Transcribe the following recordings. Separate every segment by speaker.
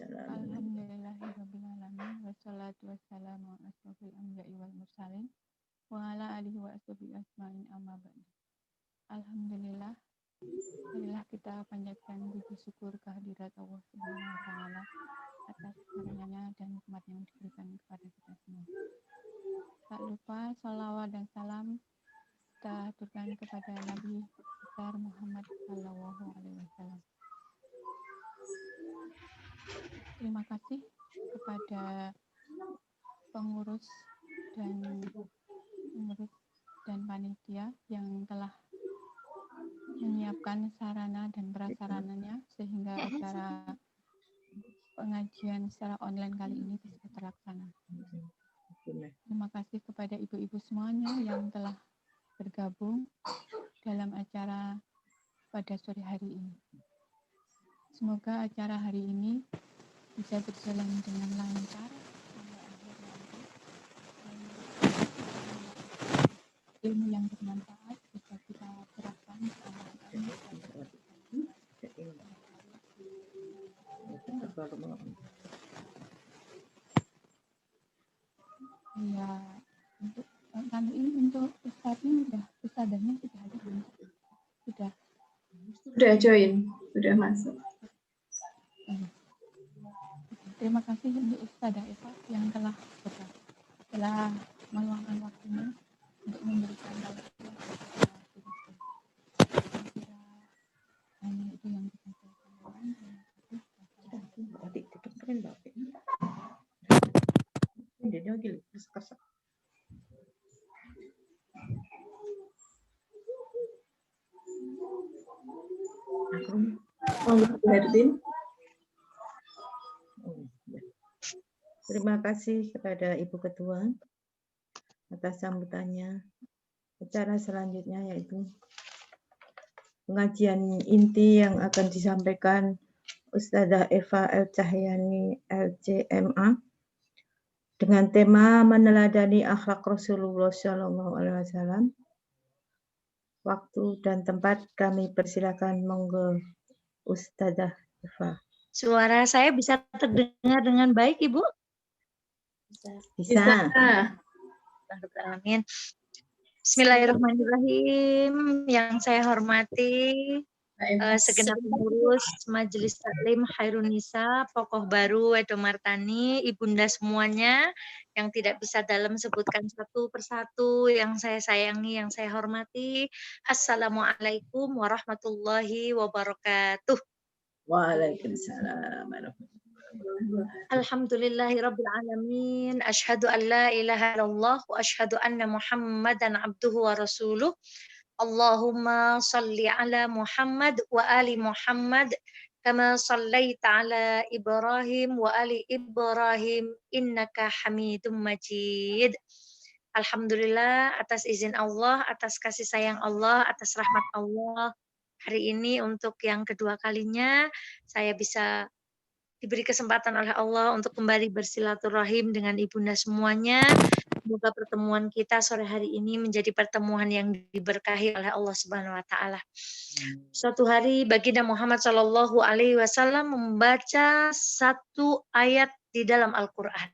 Speaker 1: Alhamdulillahirrabbilalamin. Wassalatu wassalamu ala asrofil anbiya'i wal mursalin wa ala alihi wa ashabihi asma'in amma ba'du. Alhamdulillah, marilah kita panjatkan puji syukur kehadirat Allah Subhanahu wa taala atas karunia dan nikmat yang diberikan kepada kita semua. Tak lupa salawat dan salam kita aturkan kepada Nabi besar Muhammad sallallahu alaihi wasallam. Terima kasih kepada pengurus dan panitia yang telah menyiapkan sarana dan prasarananya sehingga acara pengajian secara online kali ini bisa terlaksana. Terima kasih kepada ibu-ibu semuanya yang telah bergabung dalam acara pada sore hari ini. Semoga acara hari ini bisa berjalan dengan lancar sampai akhir nanti. Ilmu yang bermanfaat bisa kita terapkan ya, untuk kali ini untuk ustadznya ustadzanya sudah ada belum?
Speaker 2: Sudah join, sudah masuk.
Speaker 1: Terima kasih untuk Ustadzah Eva yang telah meluangkan waktunya untuk memberikan tausiah. Hanya itu yang bisa saya sampaikan.
Speaker 3: Terima kasih kepada Ibu Ketua atas sambutannya. Acara selanjutnya yaitu pengajian inti yang akan disampaikan Ustadzah Eva El Cahyani LCMA dengan tema meneladani akhlak Rasulullah SAW. Waktu dan tempat kami persilakan, monggo Ustadzah Eva.
Speaker 4: Suara saya bisa terdengar dengan baik, Ibu?
Speaker 3: Bisa.
Speaker 4: Amin. Bismillahirrahmanirrahim. Yang saya hormati segenap pengurus Majelis Taklim Khairun Nisa, Tokoh Baru Edo Martani, Ibunda semuanya yang tidak bisa dalam sebutkan satu persatu, yang saya sayangi, yang saya hormati. Assalamualaikum warahmatullahi wabarakatuh.
Speaker 3: Waalaikumsalam.
Speaker 4: Alhamdulillahirabbil alamin. Asyhadu an la ilaha illallah wa asyhadu anna Muhammadan abduhu wa rasuluh. Allahumma salli ala Muhammad wa ali Muhammad kama sallaita ala Ibrahim wa ali Ibrahim innaka Hamidum Majid. Alhamdulillah, atas izin Allah, atas kasih sayang Allah, atas rahmat Allah, hari ini untuk yang kedua kalinya saya bisa diberi kesempatan oleh Allah untuk kembali bersilaturahim dengan ibunda semuanya. Semoga pertemuan kita sore hari ini menjadi pertemuan yang diberkahi oleh Allah Subhanahu wa taala. Suatu hari baginda Muhammad Shallallahu alaihi wasallam membaca satu ayat di dalam Al-Qur'an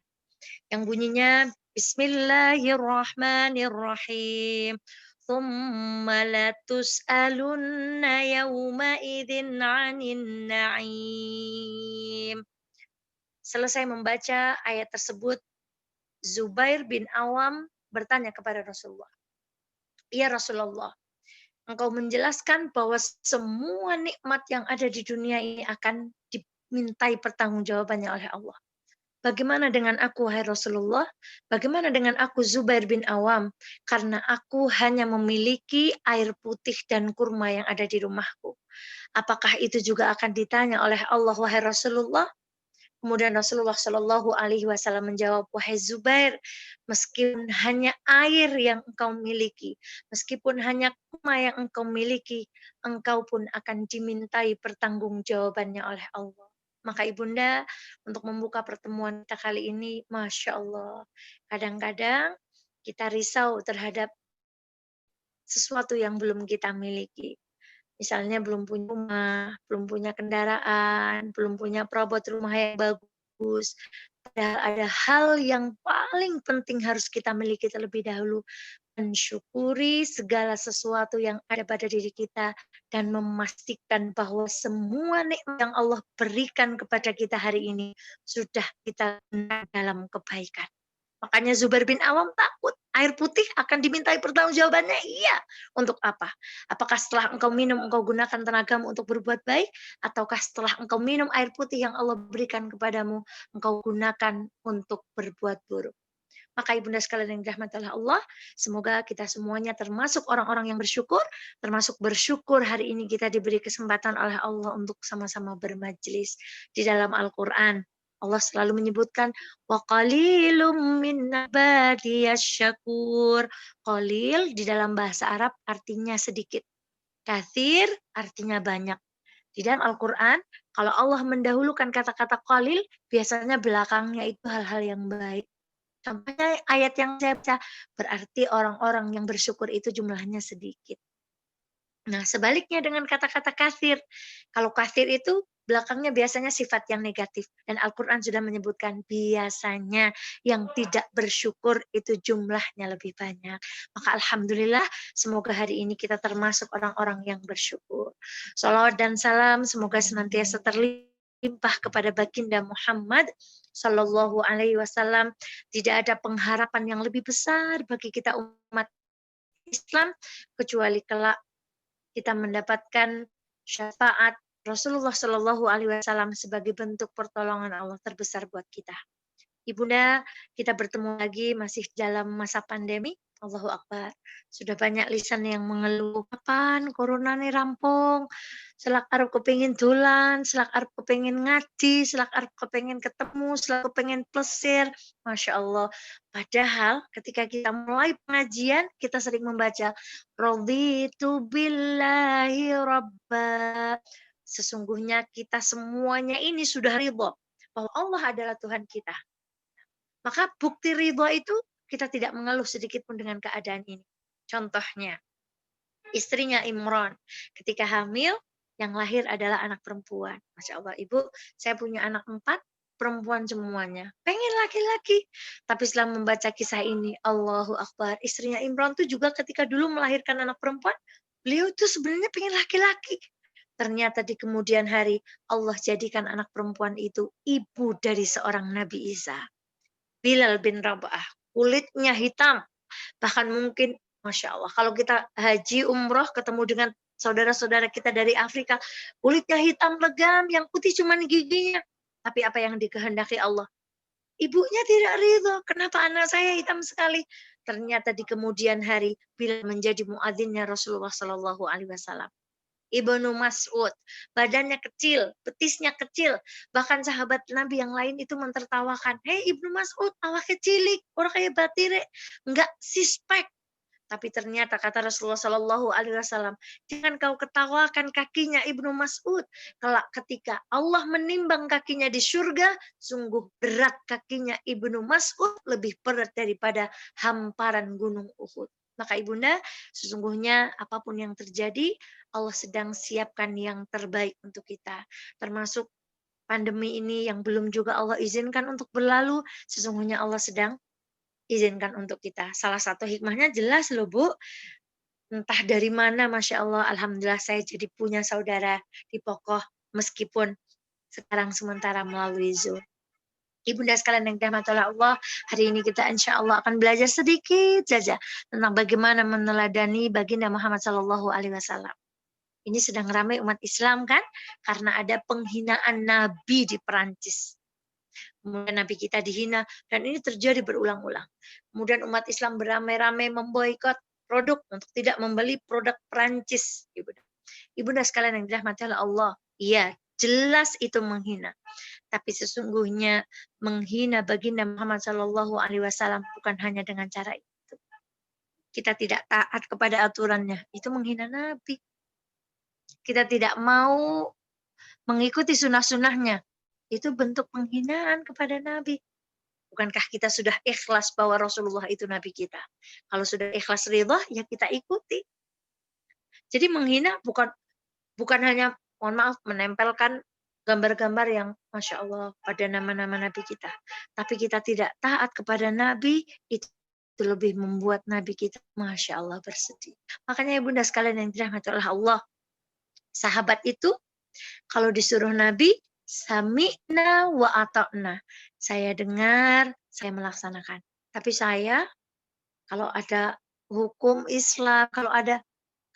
Speaker 4: yang bunyinya Bismillahirrahmanirrahim. Tsumma latus'alunna yawma'idin 'anin na'im. Selesai membaca ayat tersebut, Zubair bin Awam bertanya kepada Rasulullah, "Ya Rasulullah, engkau menjelaskan bahwa semua nikmat yang ada di dunia ini akan dimintai pertanggungjawabannya oleh Allah. Bagaimana dengan aku, hai Rasulullah? Bagaimana dengan aku, Zubair bin Awam? Karena aku hanya memiliki air putih dan kurma yang ada di rumahku. Apakah itu juga akan ditanya oleh Allah, wahai Rasulullah?" Kemudian Rasulullah Shallallahu Alaihi Wasallam menjawab, "Wahai Zubair, meskipun hanya air yang engkau miliki, meskipun hanya kurma yang engkau miliki, engkau pun akan dimintai pertanggungjawabannya oleh Allah." Maka ibunda, untuk membuka pertemuan kita kali ini, Masya Allah, kadang-kadang kita risau terhadap sesuatu yang belum kita miliki. Misalnya belum punya rumah, belum punya kendaraan, belum punya perabot rumah yang bagus. Padahal ada hal yang paling penting harus kita miliki terlebih dahulu. Mensyukuri segala sesuatu yang ada pada diri kita dan memastikan bahwa semua nikmat yang Allah berikan kepada kita hari ini sudah kita gunakan dalam kebaikan. Makanya Zubair bin Awam takut air putih akan dimintai pertanggungjawabannya. Iya. Untuk apa? Apakah setelah engkau minum, engkau gunakan tenagamu untuk berbuat baik? Ataukah setelah engkau minum air putih yang Allah berikan kepadamu, engkau gunakan untuk berbuat buruk? Maka ibunda sekalian yang dirahmati oleh Allah, semoga kita semuanya termasuk orang-orang yang bersyukur, termasuk bersyukur hari ini kita diberi kesempatan oleh Allah untuk sama-sama bermajlis di dalam Al-Quran. Allah selalu menyebutkan wa qalilum min ibadiyasy syakur. Qalil di dalam bahasa Arab artinya sedikit. Katsir artinya banyak. Di dalam Al-Quran, kalau Allah mendahulukan kata-kata qalil, biasanya belakangnya itu hal-hal yang baik. Contohnya ayat yang saya baca, berarti orang-orang yang bersyukur itu jumlahnya sedikit. Nah, sebaliknya dengan kata-kata kafir. Kalau kafir itu belakangnya biasanya sifat yang negatif. Dan Al-Quran sudah menyebutkan biasanya yang tidak bersyukur itu jumlahnya lebih banyak. Maka Alhamdulillah semoga hari ini kita termasuk orang-orang yang bersyukur. Salawat dan salam semoga senantiasa terlimpah kepada baginda Muhammad Sallallahu Alaihi Wasallam. Tidak ada pengharapan yang lebih besar bagi kita umat Islam kecuali kelak kita mendapatkan syafaat Rasulullah Shallallahu Alaihi Wasallam sebagai bentuk pertolongan Allah terbesar buat kita. Ibunda, kita bertemu lagi masih dalam masa pandemi. Allahu Akbar. Sudah banyak lisan yang mengeluh, kapan corona ini rampung? Selak arep kepengin dolan, selak arep kepengin ngaji, selak arep kepengin ketemu, selak kepengin plesir. Masya Allah. Padahal ketika kita mulai pengajian, kita sering membaca raditu billahi rabba. Sesungguhnya kita semuanya ini sudah ridho bahwa Allah adalah Tuhan kita. Maka bukti ridho itu kita tidak mengeluh sedikit pun dengan keadaan ini. Contohnya, istrinya Imran ketika hamil, yang lahir adalah anak perempuan. Masya Allah, Ibu, saya punya anak 4, perempuan semuanya. Pengen laki-laki. Tapi setelah membaca kisah ini, Allahu Akbar, istrinya Imran itu juga ketika dulu melahirkan anak perempuan, beliau itu sebenarnya pengen laki-laki. Ternyata di kemudian hari, Allah jadikan anak perempuan itu ibu dari seorang Nabi Isa. Bilal bin Rabah, kulitnya hitam. Bahkan mungkin, Masya Allah, kalau kita haji umroh ketemu dengan saudara-saudara kita dari Afrika, kulitnya hitam legam, yang putih cuma giginya. Tapi apa yang dikehendaki Allah? Ibunya tidak ridho, kenapa anak saya hitam sekali? Ternyata di kemudian hari, Bilal menjadi muadzinnya Rasulullah Shallallahu Alaihi Wasallam. Ibnu Mas'ud, badannya kecil, betisnya kecil. Bahkan sahabat Nabi yang lain itu mentertawakan. Hei Ibnu Mas'ud, awak kecilik, orang kayak batire. Enggak sispek. Tapi ternyata kata Rasulullah Shallallahu Alaihi Wasallam, jangan kau ketawakan kakinya Ibnu Mas'ud. Kelak ketika Allah menimbang kakinya di surga, sungguh berat kakinya Ibnu Mas'ud, lebih berat daripada hamparan gunung Uhud. Maka ibunda, sesungguhnya apapun yang terjadi, Allah sedang siapkan yang terbaik untuk kita. Termasuk pandemi ini yang belum juga Allah izinkan untuk berlalu, sesungguhnya Allah sedang izinkan untuk kita. Salah satu hikmahnya jelas loh Bu, entah dari mana, Masya Allah, Alhamdulillah saya jadi punya saudara di Pokoh, meskipun sekarang sementara melalui Zoom. Ibunda sekalian yang dirahmati oleh Allah, hari ini kita insya Allah akan belajar sedikit saja tentang bagaimana meneladani baginda Muhammad Sallallahu Alaihi Wasallam. Ini sedang ramai umat Islam kan, karena ada penghinaan Nabi di Perancis. Kemudian Nabi kita dihina, dan ini terjadi berulang-ulang. Kemudian umat Islam beramai-ramai memboikot produk untuk tidak membeli produk Perancis. Ibunda sekalian yang dirahmati oleh Allah, iya, jelas itu menghina. Tapi sesungguhnya menghina baginda Muhammad Sallallahu Alaihi Wasallam bukan hanya dengan cara itu. Kita tidak taat kepada aturannya, itu menghina Nabi. Kita tidak mau mengikuti sunnah-sunnahnya, itu bentuk penghinaan kepada Nabi. Bukankah kita sudah ikhlas bahwa Rasulullah itu Nabi kita? Kalau sudah ikhlas ridha, ya kita ikuti. Jadi menghina bukan Bukan hanya, mohon maaf, menempelkan gambar-gambar yang Masya Allah pada nama-nama Nabi kita. Tapi kita tidak taat kepada Nabi, itu lebih membuat Nabi kita Masya Allah bersedih. Makanya Ibunda sekalian yang dirahmati oleh Allah, sahabat itu kalau disuruh Nabi, sami'na wa ata'na. Saya dengar, saya melaksanakan. Tapi saya, kalau ada hukum Islam, kalau ada,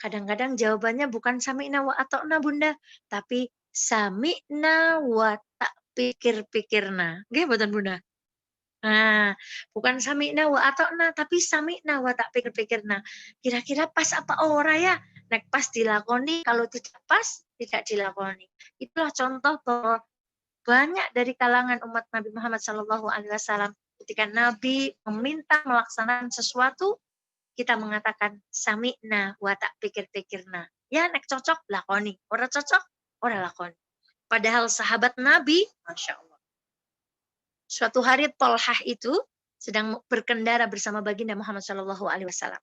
Speaker 4: kadang-kadang jawabannya bukan sami'na wa ata'na Bunda, tapi sami'na wa tak pikir-pikirna. Nggih mboten Bunda? Nah, bukan sami'na wa ata'na, tapi sami'na wa tak pikir-pikirna. Kira-kira pas apa ora ya? Nek pas dilakoni, kalau tidak pas, tidak dilakoni. Itulah contoh bahwa banyak dari kalangan umat Nabi Muhammad SAW ketika Nabi meminta melaksanakan sesuatu, kita mengatakan sami'na wa tak pikir-pikirna. Ya, nek cocok lakoni, ora cocok ora lakoni. Padahal sahabat Nabi, Masya Allah, suatu hari Tolhah itu sedang berkendara bersama baginda Muhammad SAW.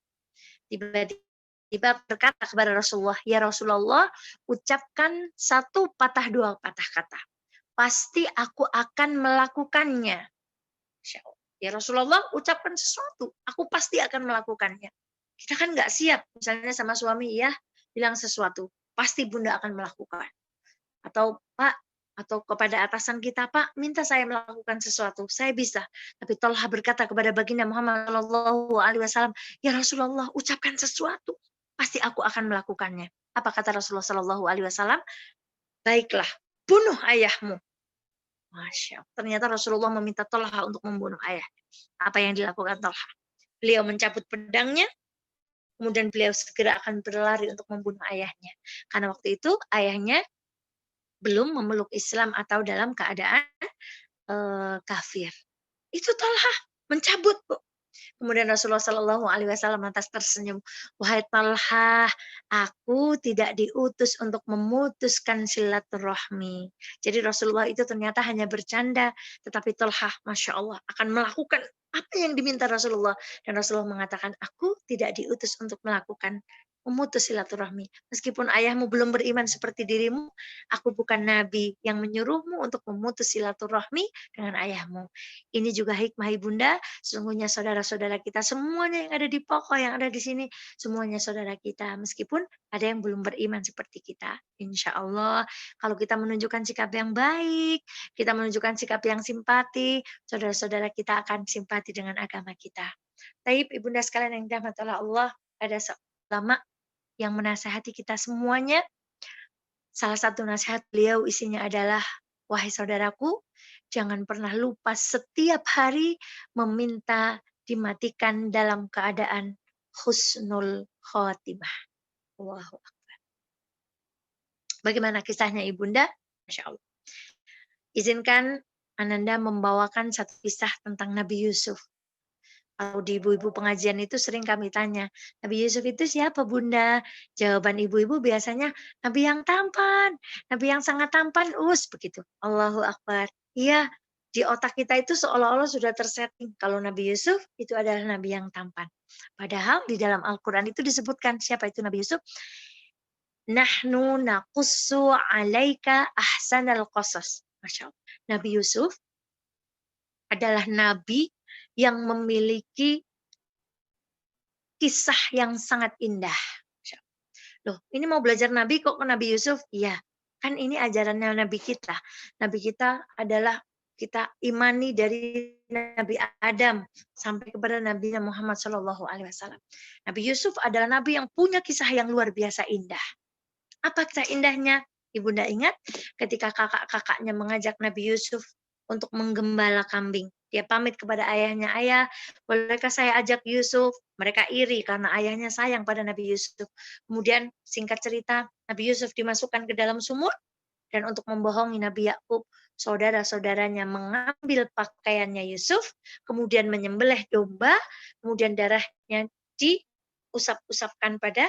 Speaker 4: Tiba-tiba berkata kepada Rasulullah, ya Rasulullah, ucapkan satu patah dua patah kata. Pasti aku akan melakukannya. Ya Rasulullah, ucapkan sesuatu, aku pasti akan melakukannya. Kita kan nggak siap, misalnya sama suami, ya bilang sesuatu, pasti Bunda akan melakukan. Atau Pak, atau kepada atasan kita, Pak, minta saya melakukan sesuatu, saya bisa. Tapi Tolha berkata kepada baginda Muhammad SAW, ya Rasulullah, ucapkan sesuatu, pasti aku akan melakukannya. Apa kata Rasulullah SAW? Baiklah, bunuh ayahmu. Masya Allah. Ternyata Rasulullah meminta Tolha untuk membunuh ayah. Apa yang dilakukan Tolha? Beliau mencabut pedangnya, kemudian beliau segera akan berlari untuk membunuh ayahnya. Karena waktu itu ayahnya belum memeluk Islam atau dalam keadaan kafir. Itu Tolha mencabut, Bu. Kemudian Rasulullah SAW lantas tersenyum. Wahai Tolha, aku tidak diutus untuk memutuskan silaturahmi. Jadi Rasulullah itu ternyata hanya bercanda, tetapi Tolha, Masya Allah, akan melakukan apa yang diminta Rasulullah. Dan Rasulullah mengatakan, aku tidak diutus untuk melakukan memutus silaturahmi. Meskipun ayahmu belum beriman seperti dirimu, aku bukan nabi yang menyuruhmu untuk memutus silaturahmi dengan ayahmu. Ini juga hikmah Ibunda, sesungguhnya saudara-saudara kita semuanya yang ada di pokok, yang ada di sini, semuanya saudara kita. Meskipun ada yang belum beriman seperti kita. Insya Allah, kalau kita menunjukkan sikap yang baik, kita menunjukkan sikap yang simpati, saudara-saudara kita akan simpati dengan agama kita. Taib Ibunda sekalian yang dirahmati oleh Allah, ada ulama yang menasihati kita semuanya. Salah satu nasihat beliau isinya adalah, wahai saudaraku, jangan pernah lupa setiap hari meminta dimatikan dalam keadaan husnul khotimah. Allahu Akbar. Bagaimana kisahnya Ibunda? Masya Allah. Izinkan Ananda membawakan satu kisah tentang Nabi Yusuf. Kalau di ibu-ibu pengajian itu sering kami tanya, Nabi Yusuf itu siapa Bunda? Jawaban ibu-ibu biasanya Nabi yang tampan, Nabi yang sangat tampan, begitu. Allahu Akbar. Iya, di otak kita itu seolah-olah sudah tersetting kalau Nabi Yusuf itu adalah Nabi yang tampan. Padahal di dalam Al-Quran itu disebutkan siapa itu Nabi Yusuf? Nahnu naqussu alaika ahsanal qasas. Masya Allah. Nabi Yusuf adalah Nabi yang memiliki kisah yang sangat indah. Loh, ini mau belajar Nabi kok ke Nabi Yusuf? Iya, kan ini ajarannya Nabi kita. Nabi kita adalah kita imani dari Nabi Adam sampai kepada Nabi Muhammad SAW. Nabi Yusuf adalah Nabi yang punya kisah yang luar biasa indah. Apa kisah indahnya? Ibunda ingat ketika kakak-kakaknya mengajak Nabi Yusuf untuk menggembala kambing. Dia pamit kepada ayahnya, ayah, bolehkah saya ajak Yusuf? Mereka iri karena ayahnya sayang pada Nabi Yusuf. Kemudian singkat cerita, Nabi Yusuf dimasukkan ke dalam sumur, dan untuk membohongi Nabi Yakub, saudara-saudaranya mengambil pakaiannya Yusuf, kemudian menyembelih domba, kemudian darahnya diusap-usapkan pada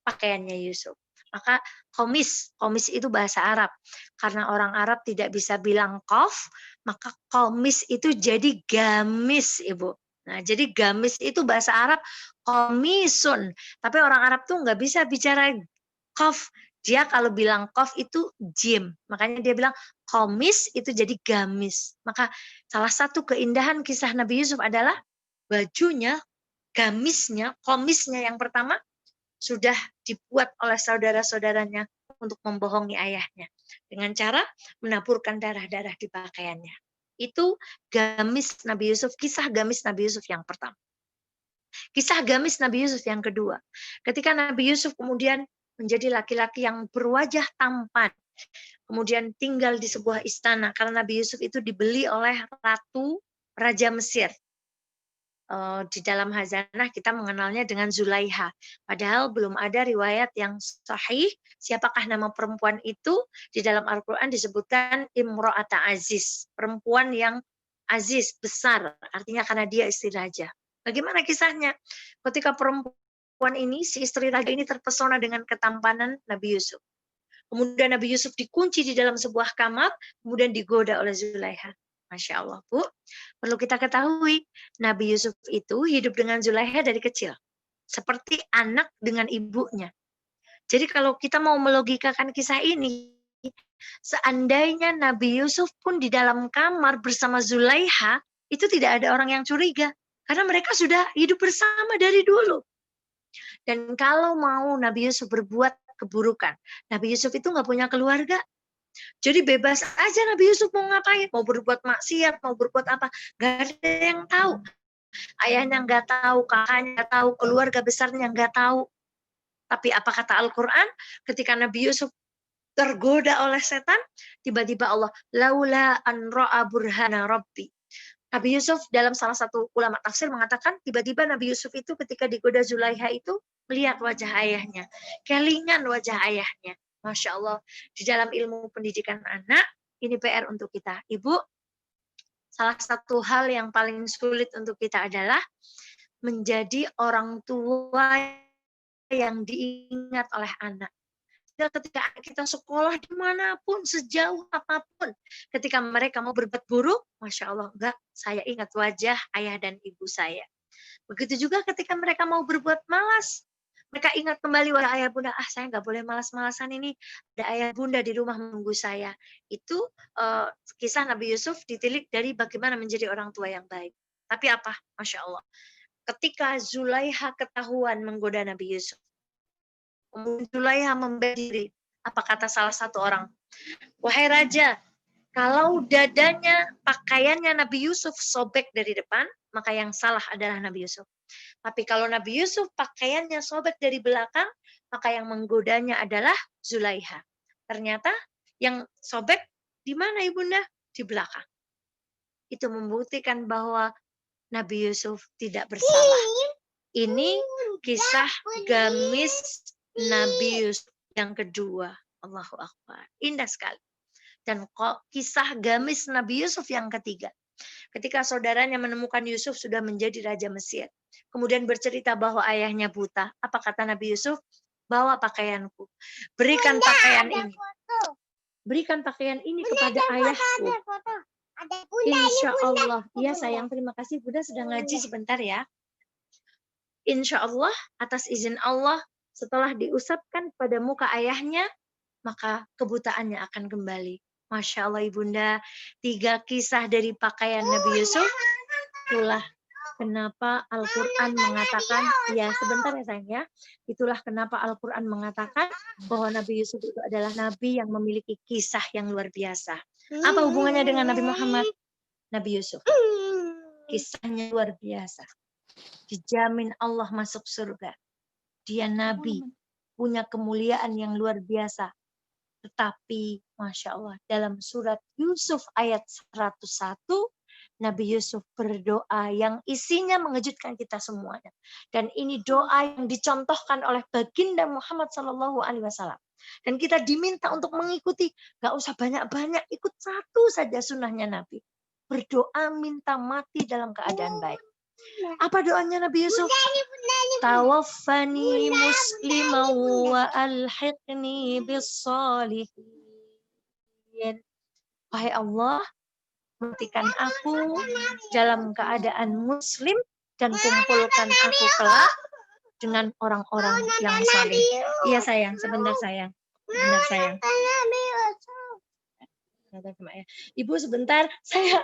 Speaker 4: pakaiannya Yusuf. Maka komis itu bahasa Arab. Karena orang Arab tidak bisa bilang qaf, maka komis itu jadi gamis, Ibu. Nah, jadi gamis itu bahasa Arab komisun. Tapi orang Arab tuh nggak bisa bicara Qaf, dia kalau bilang qaf itu jim. Makanya dia bilang komis itu jadi gamis. Maka salah satu keindahan kisah Nabi Yusuf adalah bajunya, gamisnya, komisnya yang pertama sudah dibuat oleh saudara-saudaranya untuk membohongi ayahnya. Dengan cara menaburkan darah-darah di pakaiannya. Itu gamis Nabi Yusuf, kisah gamis Nabi Yusuf yang pertama. Kisah gamis Nabi Yusuf yang kedua. Ketika Nabi Yusuf kemudian menjadi laki-laki yang berwajah tampan. Kemudian tinggal di sebuah istana. Karena Nabi Yusuf itu dibeli oleh Ratu Raja Mesir. Di dalam Hazanah kita mengenalnya dengan Zulaiha. Padahal belum ada riwayat yang sahih siapakah nama perempuan itu. Di dalam Al-Quran disebutkan Imro'ata Aziz. Perempuan yang aziz, besar. Artinya karena dia istri raja. Bagaimana kisahnya? Ketika perempuan ini, si istri raja ini terpesona dengan ketampanan Nabi Yusuf. Kemudian Nabi Yusuf dikunci di dalam sebuah kamar, kemudian digoda oleh Zulaiha. Masya Allah, Bu. Perlu kita ketahui, Nabi Yusuf itu hidup dengan Zulaiha dari kecil. Seperti anak dengan ibunya. Jadi kalau kita mau melogikakan kisah ini, seandainya Nabi Yusuf pun di dalam kamar bersama Zulaiha, itu tidak ada orang yang curiga. Karena mereka sudah hidup bersama dari dulu. Dan kalau mau Nabi Yusuf berbuat keburukan, Nabi Yusuf itu nggak punya keluarga. Jadi bebas aja Nabi Yusuf mau ngapain, mau berbuat maksiat, mau berbuat apa, nggak ada yang tahu. Ayahnya nggak tahu, kakaknya nggak tahu, keluarga besarnya nggak tahu. Tapi apa kata Al-Quran? Ketika Nabi Yusuf tergoda oleh setan, tiba-tiba Allah, laula an ra'a burhana rabbi. Nabi Yusuf dalam salah satu ulama tafsir mengatakan, tiba-tiba Nabi Yusuf itu ketika digoda Zulaiha itu melihat wajah ayahnya, kelingan wajah ayahnya. Masya Allah, di dalam ilmu pendidikan anak, ini PR untuk kita. Ibu, salah satu hal yang paling sulit untuk kita adalah menjadi orang tua yang diingat oleh anak. Ketika kita sekolah dimanapun, sejauh apapun, ketika mereka mau berbuat buruk, Masya Allah, enggak, saya ingat wajah ayah dan ibu saya. Begitu juga ketika mereka mau berbuat malas, mereka ingat kembali wajah ayah bunda, saya nggak boleh malas-malasan ini, ada ayah bunda di rumah menunggu saya. Itu kisah Nabi Yusuf ditilik dari bagaimana menjadi orang tua yang baik. Tapi apa? Masya Allah. Ketika Zulaiha ketahuan menggoda Nabi Yusuf, kemudian Zulaiha membela diri. Apa kata salah satu orang? Wahai raja, kalau dadanya, pakaiannya Nabi Yusuf sobek dari depan, maka yang salah adalah Nabi Yusuf. Tapi kalau Nabi Yusuf pakaiannya sobek dari belakang, maka yang menggodanya adalah Zulaiha. Ternyata yang sobek di mana ibunda? Di belakang. Itu membuktikan bahwa Nabi Yusuf tidak bersalah. Ini kisah gamis Nabi Yusuf yang kedua. Allahu Akbar. Indah sekali. Dan kisah gamis Nabi Yusuf yang ketiga. Ketika saudaranya menemukan Yusuf sudah menjadi Raja Mesir. Kemudian bercerita bahwa ayahnya buta. Apa kata Nabi Yusuf? Bawa pakaianku. Berikan pakaian ini. Berikan pakaian ini kepada ayahku. Insya Allah. Ya sayang, terima kasih. Bunda sedang ngaji sebentar ya. Insya Allah, atas izin Allah, setelah diusapkan pada muka ayahnya, maka kebutaannya akan kembali. Masya Allah ibunda, 3 kisah dari pakaian Nabi Yusuf. Itulah kenapa Al-Quran mengatakan, ya sebentar ya sayang ya, itulah kenapa Al-Quran mengatakan bahwa Nabi Yusuf itu adalah Nabi yang memiliki kisah yang luar biasa. Apa hubungannya dengan Nabi Muhammad? Nabi Yusuf. Kisahnya luar biasa. Dijamin Allah masuk surga. Dia Nabi, punya kemuliaan yang luar biasa. Tetapi, Masya Allah, dalam surat Yusuf ayat 101, Nabi Yusuf berdoa yang isinya mengejutkan kita semuanya. Dan ini doa yang dicontohkan oleh baginda Muhammad SAW. Dan kita diminta untuk mengikuti, gak usah banyak-banyak, ikut satu saja sunnahnya Nabi. Berdoa minta mati dalam keadaan baik. Apa doanya Nabi Yusuf? Tawaffani musliman wa alhiqni bis-shalihin. Wahai Allah, matikan aku dalam keadaan muslim dan kumpulkan aku kelak dengan orang-orang yang saleh. Iya sayang, sebentar sayang. Sebentar sayang. Ibu sebentar, saya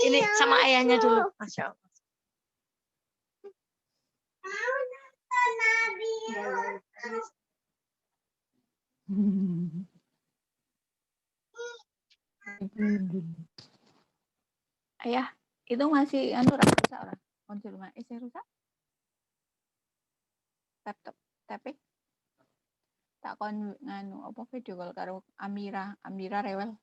Speaker 4: ini sama ayahnya dulu. Masya Allah.
Speaker 1: Ayah, itu masih anu rusak orang. Kunci rumah isi rusak. Laptop, tapi tak kon nganu apa video call karo Amira rewel.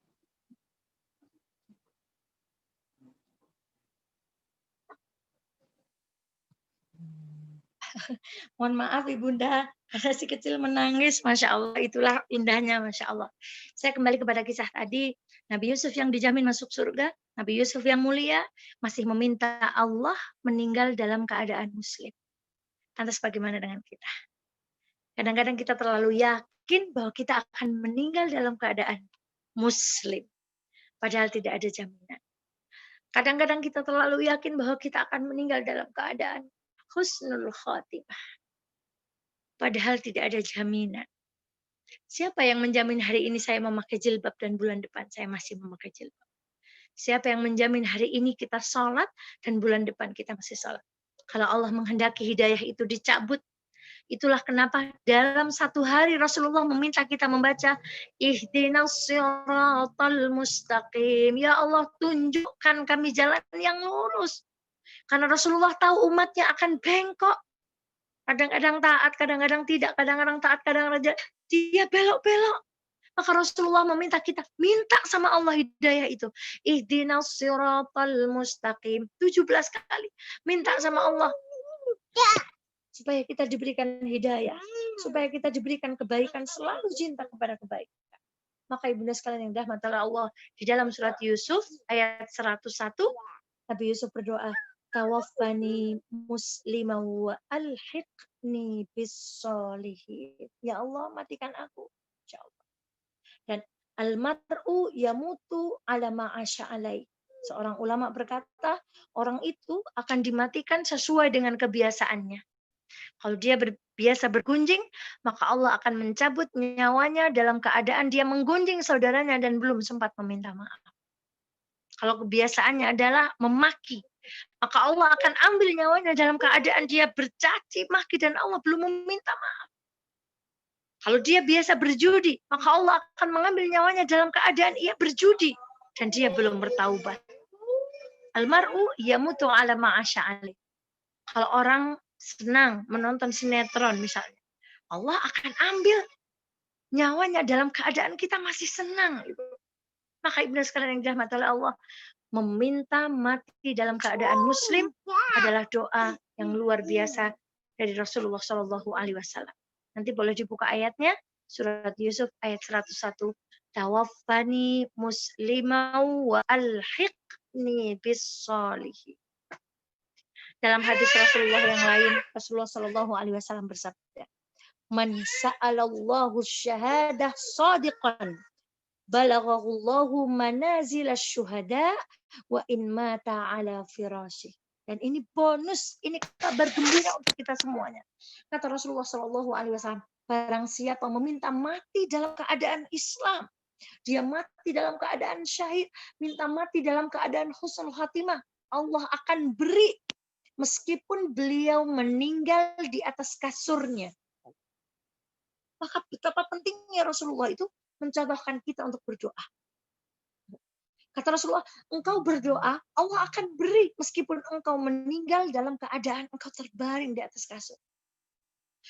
Speaker 4: Mohon maaf Ibunda, karena si kecil menangis, Masya Allah, itulah indahnya, Masya Allah. Saya kembali kepada kisah tadi, Nabi Yusuf yang dijamin masuk surga, Nabi Yusuf yang mulia, masih meminta Allah meninggal dalam keadaan muslim. Lantas bagaimana dengan kita? Kadang-kadang kita terlalu yakin bahwa kita akan meninggal dalam keadaan muslim, padahal tidak ada jaminan. Kadang-kadang kita terlalu yakin bahwa kita akan meninggal dalam keadaan husnul khotimah, padahal tidak ada jaminan. Siapa yang menjamin hari ini saya memakai jilbab dan bulan depan saya masih memakai jilbab? Siapa yang menjamin hari ini kita sholat dan bulan depan kita masih sholat? Kalau Allah menghendaki hidayah itu dicabut, itulah kenapa dalam satu hari Rasulullah meminta kita membaca ihdinas siratal mustaqim. Ya Allah, tunjukkan kami jalan yang lurus. Karena Rasulullah tahu umatnya akan bengkok. Kadang-kadang taat, kadang-kadang tidak, kadang-kadang taat, kadang-kadang dia belok-belok. Maka Rasulullah meminta kita, minta sama Allah hidayah itu. Ihdinas siratal mustaqim. 17 kali. Minta sama Allah. Supaya kita diberikan hidayah. Supaya kita diberikan kebaikan. Selalu cinta kepada kebaikan. Maka ibunda sekalian yang dirahmati Allah. Di dalam surat Yusuf ayat 101. Nabi Yusuf berdoa. Tawaffani muslimah wa alhiqni bis-sholihin. Ya Allah, matikan aku. Insyaallah. Dan al-mar'u yamutu ala ma'asya alai. Seorang ulama berkata, orang itu akan dimatikan sesuai dengan kebiasaannya. Kalau dia biasa bergunjing, maka Allah akan mencabut nyawanya dalam keadaan dia menggunjing saudaranya dan belum sempat meminta maaf. Kalau kebiasaannya adalah memaki, maka Allah akan ambil nyawanya dalam keadaan dia bercaci maki dan Allah belum meminta maaf. Kalau dia biasa berjudi, maka Allah akan mengambil nyawanya dalam keadaan ia berjudi dan dia belum bertaubat. Almar'u yamutu ala ma'asya alaih. Kalau orang senang menonton sinetron misalnya, Allah akan ambil nyawanya dalam keadaan kita masih senang. Maka ibnu sekalian yang dirahmati oleh Allah, meminta mati dalam keadaan muslim adalah doa yang luar biasa dari Rasulullah Shallallahu Alaihi Wasallam. Nanti boleh dibuka ayatnya, surat Yusuf ayat 101. Tawaffani muslimau wa alhiqni bis-sholihin. Dalam hadis Rasulullah yang lain, Rasulullah Shallallahu Alaihi Wasallam bersabda, "Man sa'alallahu syahadah shadiqan, balaghahullahu manazil asy-syuhada wa in mata ala firasyi." Dan ini bonus, ini kabar gembira untuk kita semuanya. Kata Rasulullah Shallallahu Alaihi Wasallam, barang siapa meminta mati dalam keadaan Islam, dia mati dalam keadaan syahid, minta mati dalam keadaan husnul khatimah, Allah akan beri meskipun beliau meninggal di atas kasurnya. Maka betapa pentingnya Rasulullah itu mencontohkan kita untuk berdoa. Kata Rasulullah, engkau berdoa, Allah akan beri meskipun engkau meninggal dalam keadaan engkau terbaring di atas kasur.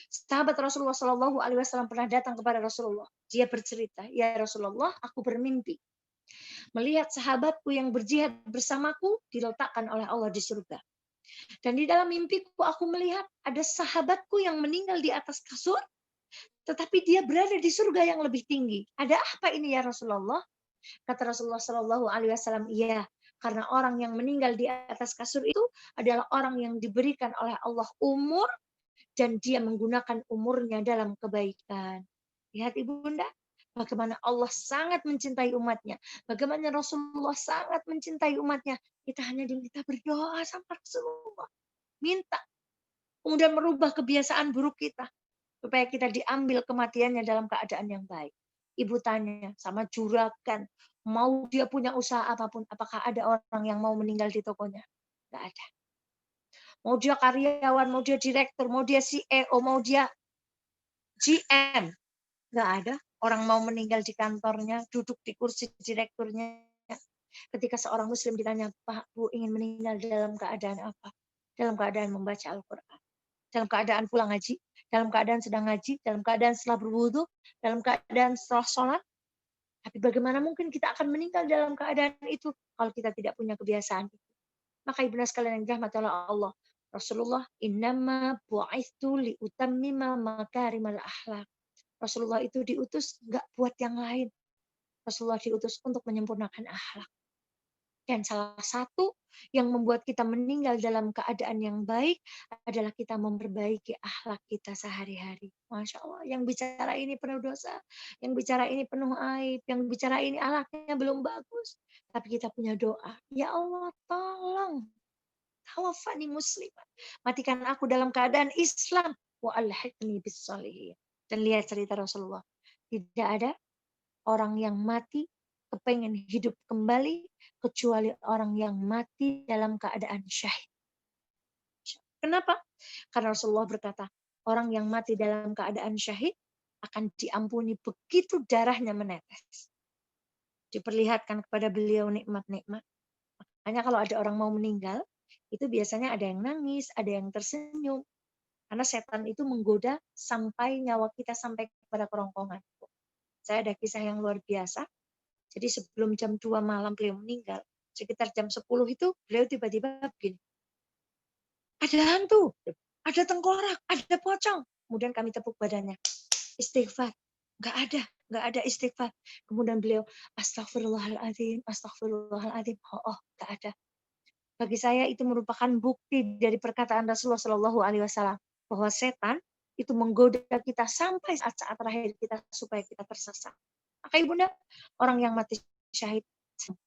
Speaker 4: Sahabat Rasulullah Shallallahu Alaihi Wasallam pernah datang kepada Rasulullah. Dia bercerita, ya Rasulullah, aku bermimpi melihat sahabatku yang berjihad bersamaku diletakkan oleh Allah di surga. Dan di dalam mimpiku aku melihat ada sahabatku yang meninggal di atas kasur, tetapi dia berada di surga yang lebih tinggi. Ada apa ini ya Rasulullah? Kata Rasulullah Shallallahu Alaihi Wasallam, iya, karena orang yang meninggal di atas kasur itu adalah orang yang diberikan oleh Allah umur dan dia menggunakan umurnya dalam kebaikan. Lihat ibunda, bagaimana Allah sangat mencintai umatnya, bagaimana Rasulullah sangat mencintai umatnya. Kita hanya diminta berdoa sama Rasulullah, minta kemudian merubah kebiasaan buruk kita, supaya kita diambil kematiannya dalam keadaan yang baik. Ibu tanya sama juragan, mau dia punya usaha apapun, apakah ada orang yang mau meninggal di tokonya? Nggak ada. Mau dia karyawan, mau dia direktur, mau dia CEO, mau dia GM, nggak ada orang mau meninggal di kantornya, duduk di kursi direkturnya. Ketika seorang muslim ditanya, Pak, Bu, ingin meninggal dalam keadaan apa? Dalam keadaan membaca Al-Quran. Dalam keadaan pulang ngaji, dalam keadaan sedang ngaji, dalam keadaan setelah berwudu, dalam keadaan setelah sholat. Tapi bagaimana mungkin kita akan meninggal dalam keadaan itu kalau kita tidak punya kebiasaan itu? Maka ibunda sekalian yang dirahmati oleh Allah, Rasulullah, innama bu'ithu liutammima makarimal akhlak. Rasulullah itu diutus nggak buat yang lain. Rasulullah diutus untuk menyempurnakan akhlak. Dan salah satu yang membuat kita meninggal dalam keadaan yang baik adalah kita memperbaiki akhlak kita sehari-hari. Masya Allah, yang bicara ini penuh dosa, yang bicara ini penuh aib, yang bicara ini akhlaknya belum bagus. Tapi kita punya doa, ya Allah tolong, tawaffani musliman. Matikan aku dalam keadaan Islam. Wa alhiqni bis shalihin. Dan lihat cerita Rasulullah. Tidak ada orang yang mati kepengen hidup kembali kecuali orang yang mati dalam keadaan syahid. Kenapa? Karena Rasulullah berkata, orang yang mati dalam keadaan syahid akan diampuni begitu darahnya menetes. Diperlihatkan kepada beliau nikmat-nikmat. Makanya kalau ada orang mau meninggal, itu biasanya ada yang nangis, ada yang tersenyum. Karena setan itu menggoda sampai nyawa kita sampai kepada kerongkongan. Saya ada kisah yang luar biasa. Jadi sebelum jam 2 malam beliau meninggal, sekitar jam 10 itu beliau tiba-tiba begini. Ada hantu, ada tengkorak, ada pocong. Kemudian kami tepuk badannya. Istighfar. Nggak ada istighfar. Kemudian beliau, astagfirullahaladzim, astagfirullahaladzim. Oh, nggak ada. Bagi saya itu merupakan bukti dari perkataan Rasulullah Shallallahu Alaihi Wasallam bahwa setan itu menggoda kita sampai saat-saat terakhir kita supaya kita tersesat. Maka ibunda, orang yang mati syahid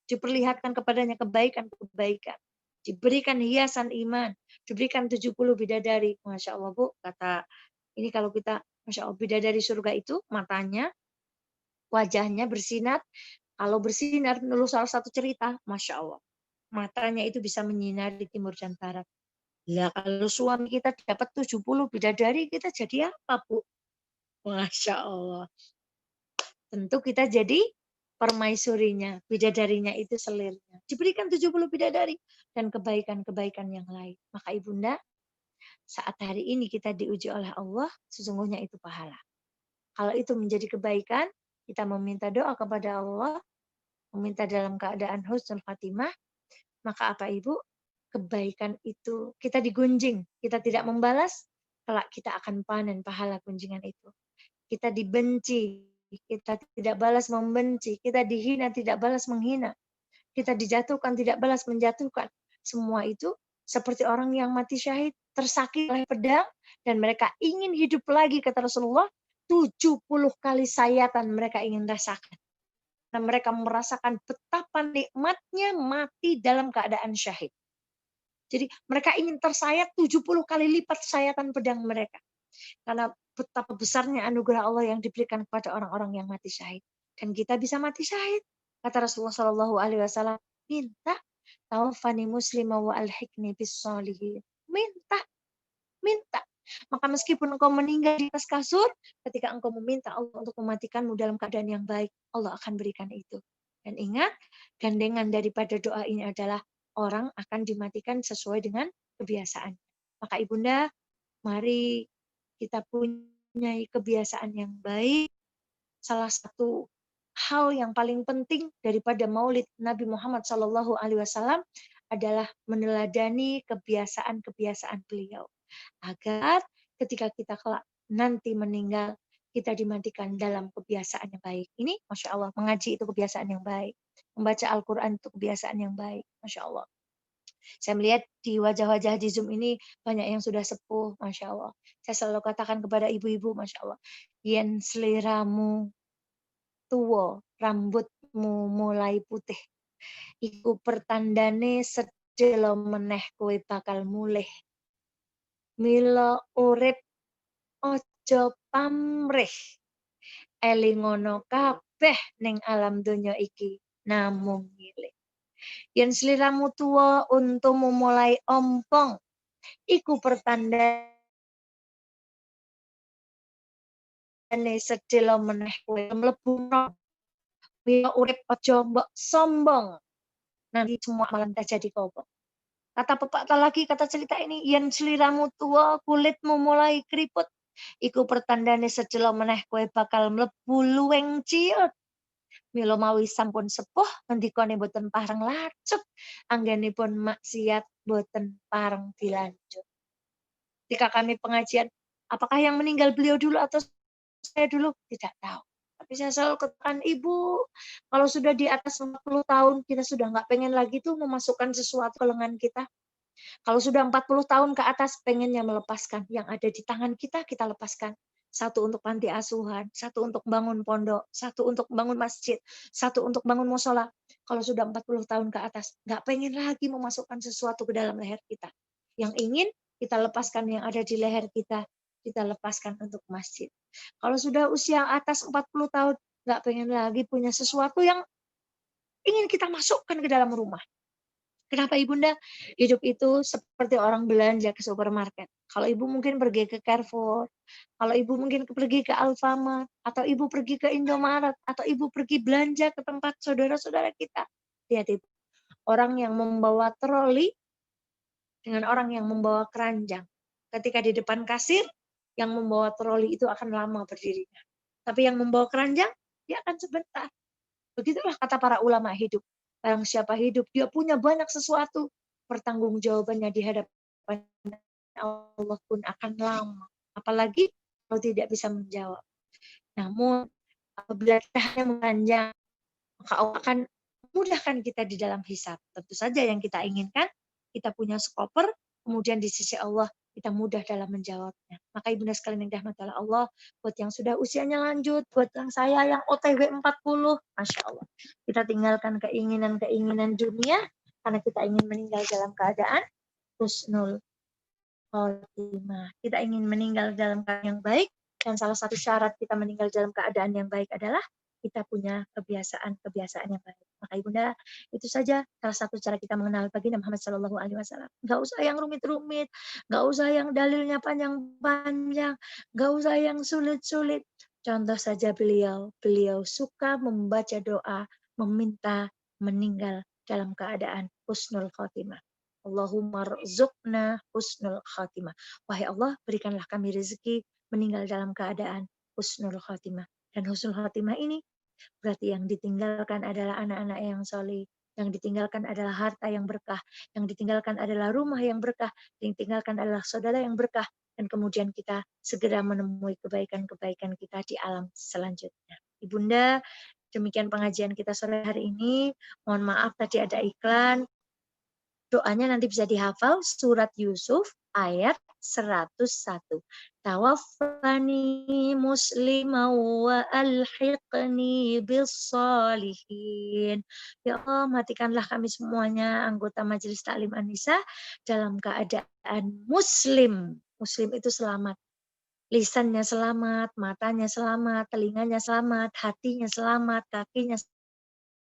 Speaker 4: diperlihatkan kepadanya kebaikan-kebaikan, diberikan hiasan iman, diberikan 70 bidadari. Masya Allah, Bu, kata ini kalau kita, Masya Allah, bidadari surga itu matanya, wajahnya bersinar. Kalau bersinar, menurut salah satu cerita, Masya Allah, matanya itu bisa menyinari timur dan barat. Ya, kalau suami kita dapat 70 bidadari, kita jadi apa, Bu? Masya Allah. Tentu kita jadi permaisurinya, bidadarinya itu selirnya. Diberikan 70 bidadari dan kebaikan-kebaikan yang lain. Maka ibunda, saat hari ini kita diuji oleh Allah, sesungguhnya itu pahala. Kalau itu menjadi kebaikan, kita meminta doa kepada Allah, meminta dalam keadaan husnul khatimah, maka apa Ibu? Kebaikan itu kita digunjing, kita tidak membalas, kelak kita akan panen pahala gunjingan itu. Kita dibenci, kita tidak balas membenci, kita dihina tidak balas menghina, kita dijatuhkan tidak balas menjatuhkan. Semua itu seperti orang yang mati syahid, tersakiti oleh pedang, dan mereka ingin hidup lagi, kata Rasulullah, 70 kali sayatan mereka ingin rasakan. Dan mereka merasakan betapa nikmatnya mati dalam keadaan syahid. Jadi mereka ingin tersayat 70 kali lipat sayatan pedang mereka. Karena betapa besarnya anugerah Allah yang diberikan kepada orang-orang yang mati syahid. Dan kita bisa mati syahid. Kata Rasulullah Shallallahu Alaihi Wasallam, minta tawaffani muslimah wa alhiqni bis sholihin. Minta. Maka meskipun engkau meninggal di atas kasur, ketika engkau meminta Allah untuk mematikanmu dalam keadaan yang baik, Allah akan berikan itu. Dan ingat, gandengan daripada doa ini adalah orang akan dimatikan sesuai dengan kebiasaan. Maka ibunda, mari kita punya kebiasaan yang baik. Salah satu hal yang paling penting daripada Maulid Nabi Muhammad SAW adalah meneladani kebiasaan-kebiasaan beliau, agar ketika kita kelak nanti meninggal, kita dimatikan dalam kebiasaan yang baik. Ini Masya Allah, mengaji itu kebiasaan yang baik. Membaca Al-Quran itu kebiasaan yang baik. Masya Allah. Saya melihat di wajah-wajah di Zoom ini banyak yang sudah sepuh, Masya Allah. Saya selalu katakan kepada ibu-ibu, Masya Allah, yen seliramu tua, rambutmu mulai putih, iku pertandane sedelo meneh kowe bakal mulih. mila urip aja pamrih. Elingono kabeh ning alam donya iki namung milik. Yen sliramu tuwa untumu mulai ompong, iku pertandane sedhela meneh kowe mlebu neraka. Mila urip aja mbok sombong. Nanti semua malam terjadi kobong. Kata pepatah lagi, kata cerita ini, yen sliramu tua, kulitmu mulai keriput. Iku pertandane sedelo meneh kowe bakal mlebu luweng ciut. Mila mawi sampun sepuh, ngendikane boten pareng lacut. Anggenipun maksiat boten pareng dilanjut. Ketika kami pengajian, apakah yang meninggal beliau dulu atau saya dulu? Tidak tahu. Tapi saya selalu katakan, Ibu, kalau sudah di atas 40 tahun, kita sudah nggak pengen lagi tuh memasukkan sesuatu ke lengan kita. Kalau sudah 40 tahun ke atas, pengennya melepaskan. Yang ada di tangan kita, kita lepaskan. Satu untuk panti asuhan, satu untuk bangun pondok, satu untuk bangun masjid, satu untuk bangun musola. Kalau sudah 40 tahun ke atas, nggak pengen lagi memasukkan sesuatu ke dalam leher kita. Yang ingin, kita lepaskan yang ada di leher kita lepaskan untuk masjid. Kalau sudah usia atas 40 tahun, nggak pengen lagi punya sesuatu yang ingin kita masukkan ke dalam rumah. Kenapa Ibunda? Hidup itu seperti orang belanja ke supermarket. Kalau Ibu mungkin pergi ke Carrefour, kalau Ibu mungkin pergi ke Alfamart, atau Ibu pergi ke Indomaret, atau Ibu pergi belanja ke tempat saudara-saudara kita. Lihat Ibu, orang yang membawa troli dengan orang yang membawa keranjang. Ketika di depan kasir, yang membawa troli itu akan lama berdirinya. Tapi yang membawa keranjang, dia akan sebentar. Begitulah kata para ulama hidup. Barang siapa hidup, dia punya banyak sesuatu. Pertanggungjawabannya di hadapan Allah pun akan lama. Apalagi kalau tidak bisa menjawab. Namun, apabila kita hanya memanjang, maka Allah akan memudahkan kita di dalam hisab. Tentu saja yang kita inginkan, kita punya skoper, kemudian di sisi Allah, kita mudah dalam menjawabnya. Maka Ibunda sekalian yang dirahmati oleh Allah, buat yang sudah usianya lanjut, buat yang saya yang OTW 40, Masya Allah. Kita tinggalkan keinginan-keinginan dunia, karena kita ingin meninggal dalam keadaan husnul khotimah. Kita ingin meninggal dalam keadaan yang baik, dan salah satu syarat kita meninggal dalam keadaan yang baik adalah kita punya kebiasaan-kebiasaan yang baik. Maka Ibunda, itu saja salah satu cara kita mengenal baginda Muhammad SAW. Gak usah yang rumit-rumit, gak usah yang dalilnya panjang-panjang, gak usah yang sulit-sulit. Contoh saja beliau suka membaca doa, meminta meninggal dalam keadaan husnul khotimah. Allahumma rzuqna husnul khatimah. Wahai Allah, berikanlah kami rezeki meninggal dalam keadaan husnul khatimah. Dan husnul khatimah ini berarti yang ditinggalkan adalah anak-anak yang soleh, yang ditinggalkan adalah harta yang berkah, yang ditinggalkan adalah rumah yang berkah, yang ditinggalkan adalah saudara yang berkah, dan kemudian kita segera menemui kebaikan-kebaikan kita di alam selanjutnya. Ibunda, demikian pengajian kita sore hari ini. Mohon maaf tadi ada iklan. Doanya nanti bisa dihafal, surat Yusuf ayat 101. Tawaffani muslimah wa alhiqni bissalihin. Ya Allah, matikanlah kami semuanya anggota Majelis Taklim An-Nisa dalam keadaan muslim. Muslim itu selamat. Lisannya selamat, matanya selamat, telinganya selamat, hatinya selamat, kakinya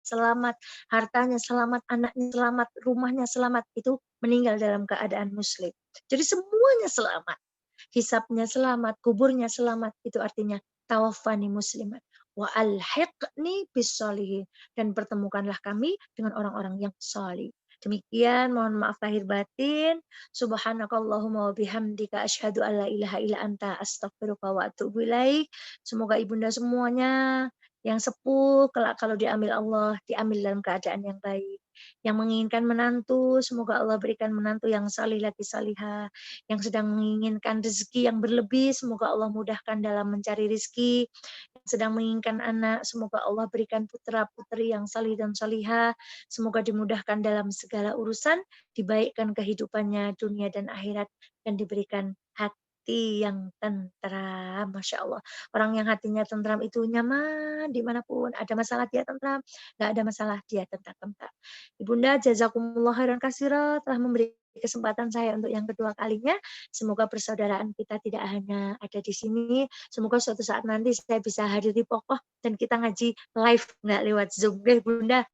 Speaker 4: selamat, hartanya selamat, anaknya selamat, rumahnya selamat, itu meninggal dalam keadaan muslim. Jadi semuanya selamat. Hisabnya selamat, kuburnya selamat, itu artinya tawaffani musliman wa alhiqni bissalihin, dan pertemukanlah kami dengan orang-orang yang salih. Demikian, mohon maaf lahir batin. Subhanakallahumma wa bihamdika asyhadu an la ilaha illa anta astaghfiruka wa atubu ilaik. Semoga ibunda semuanya yang sepuh kelak kalau diambil Allah, diambil dalam keadaan yang baik. Yang menginginkan menantu, semoga Allah berikan menantu yang salih lagi salihah. Yang sedang menginginkan rezeki yang berlebih, semoga Allah mudahkan dalam mencari rezeki. Yang sedang menginginkan anak, semoga Allah berikan putra-putri yang salih dan salihah. Semoga dimudahkan dalam segala urusan, dibaikkan kehidupannya dunia dan akhirat, dan diberikan hati yang tentram. Masya Allah. Orang yang hatinya tentram itu nyaman dimanapun. Ada masalah dia tentram, nggak ada masalah dia tentram. Ibunda, jazakumullah khairan katsira telah memberi kesempatan saya untuk yang kedua kalinya. Semoga persaudaraan kita tidak hanya ada di sini. Semoga suatu saat nanti saya bisa hadiri pokok dan kita ngaji live, nggak lewat Zoom. Deh, Bunda.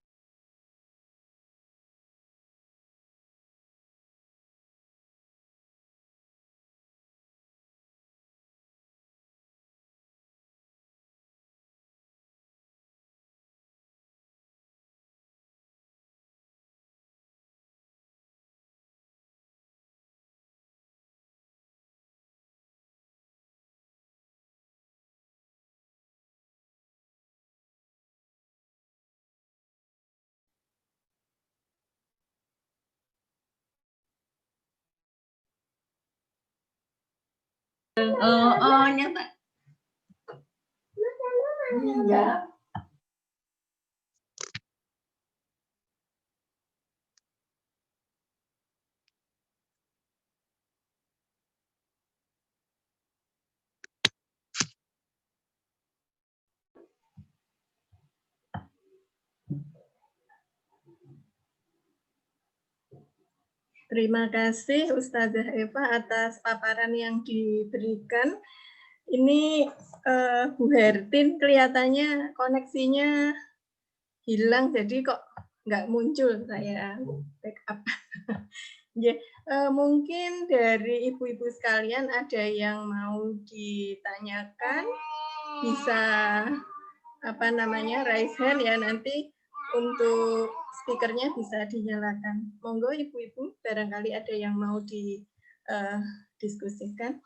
Speaker 2: Nyata. Iya. Terima kasih Ustazah Eva atas paparan yang diberikan. Ini Bu Hertin kelihatannya koneksinya hilang, jadi kok nggak muncul, saya backup. Ya, mungkin dari ibu-ibu sekalian ada yang mau ditanyakan, bisa raise hand ya, nanti untuk speakernya bisa dinyalakan. Monggo ibu-ibu, barangkali ada yang mau didiskusikan.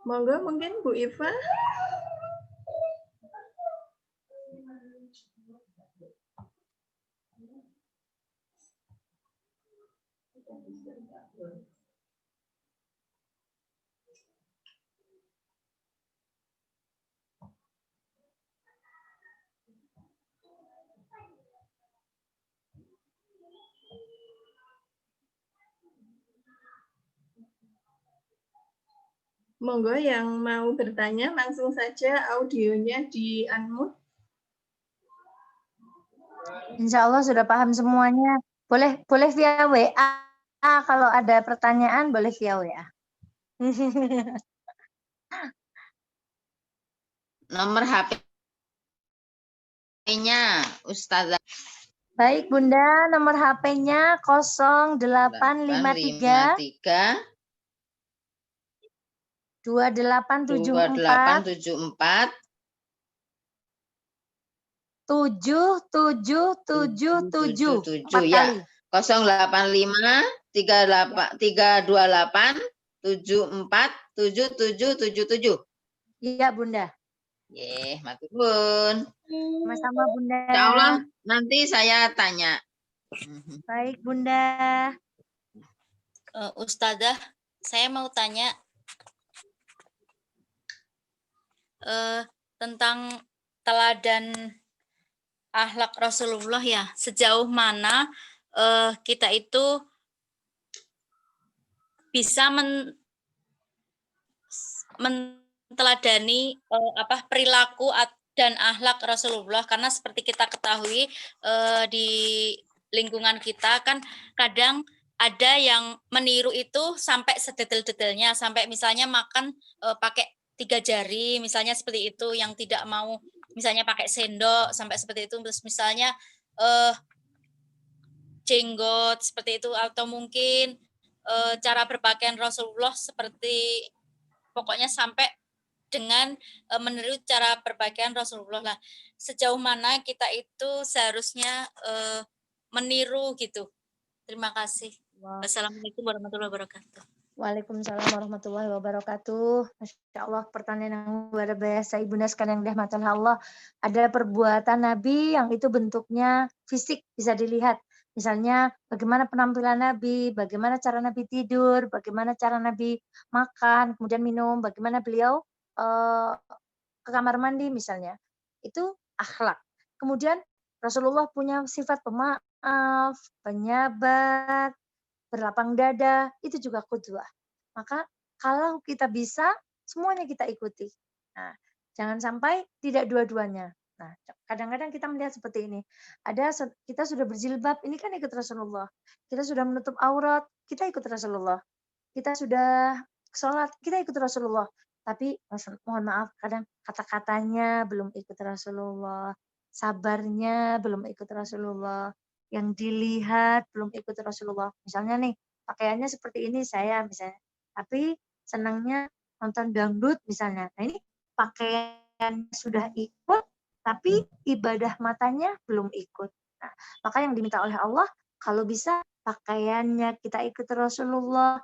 Speaker 2: Monggo mungkin Bu Iva. Monggo yang mau bertanya langsung saja audionya di-unmute.
Speaker 4: Insya Allah sudah paham semuanya. Boleh via WA. Kalau ada pertanyaan boleh via WA.
Speaker 5: Nomor HP-nya Ustazah.
Speaker 4: Baik Bunda, nomor HP-nya 0853 2874 7777
Speaker 5: ya. 085 328 74 7777.
Speaker 4: Iya Bunda.
Speaker 5: Matur nuwun.
Speaker 4: Sama-sama Bunda.
Speaker 5: Insya Allah nanti saya tanya.
Speaker 4: Baik Bunda.
Speaker 6: Ustazah, saya mau tanya tentang teladan akhlak Rasulullah ya. Sejauh mana kita itu bisa menteladani perilaku dan akhlak Rasulullah, karena seperti kita ketahui di lingkungan kita kan kadang ada yang meniru itu sampai sedetail-detailnya, sampai misalnya makan pakai 3 jari misalnya seperti itu, yang tidak mau misalnya pakai sendok sampai seperti itu, terus misalnya jenggot seperti itu, atau mungkin cara berpakaian Rasulullah seperti pokoknya sampai dengan meniru cara berpakaian Rasulullah lah. Sejauh mana kita itu seharusnya meniru gitu. Terima kasih.
Speaker 4: Wow.
Speaker 6: Assalamualaikum warahmatullahi wabarakatuh.
Speaker 4: Waalaikumsalam warahmatullahi wabarakatuh. Masya Allah, pertanyaan yang luar biasa Ibunda sekalian yang dirahmati Allah. Ada perbuatan Nabi yang itu bentuknya fisik bisa dilihat. Misalnya bagaimana penampilan Nabi, bagaimana cara Nabi tidur, bagaimana cara Nabi makan, kemudian minum, bagaimana beliau ke kamar mandi misalnya. Itu akhlak. Kemudian Rasulullah punya sifat pemaaf, penyabar, berlapang dada, itu juga qudwah. Maka kalau kita bisa, semuanya kita ikuti. Nah, jangan sampai tidak dua-duanya. Nah, kadang-kadang kita melihat seperti ini. Kita sudah berjilbab, ini kan ikut Rasulullah. Kita sudah menutup aurat, kita ikut Rasulullah. Kita sudah sholat, kita ikut Rasulullah. Tapi mohon maaf, kadang kata-katanya belum ikut Rasulullah. Sabarnya belum ikut Rasulullah. Yang dilihat belum ikut Rasulullah. Misalnya nih, pakaiannya seperti ini saya misalnya. Tapi senangnya nonton dangdut misalnya. Nah ini pakaian sudah ikut, tapi ibadah matanya belum ikut. Nah, maka yang diminta oleh Allah, kalau bisa pakaiannya kita ikut Rasulullah,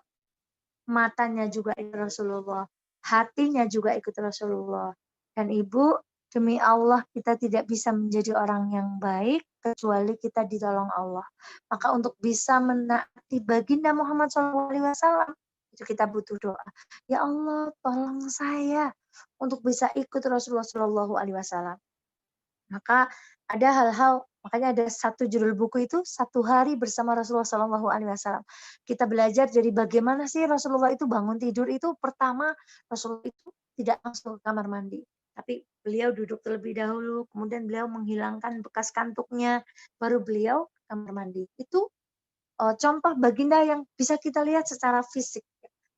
Speaker 4: matanya juga ikut Rasulullah, hatinya juga ikut Rasulullah. Dan Ibu, demi Allah kita tidak bisa menjadi orang yang baik kecuali kita ditolong Allah. Maka untuk bisa menaati baginda Muhammad SAW, itu kita butuh doa. Ya Allah, tolong saya untuk bisa ikut Rasulullah SAW. Maka ada hal-hal, makanya ada satu judul buku itu 1 hari bersama Rasulullah SAW. Kita belajar dari bagaimana sih Rasulullah itu bangun tidur itu pertama Rasulullah itu tidak langsung ke kamar mandi, tapi beliau duduk terlebih dahulu, kemudian beliau menghilangkan bekas kantuknya, baru beliau ke kamar mandi. Itu contoh baginda yang bisa kita lihat secara fisik.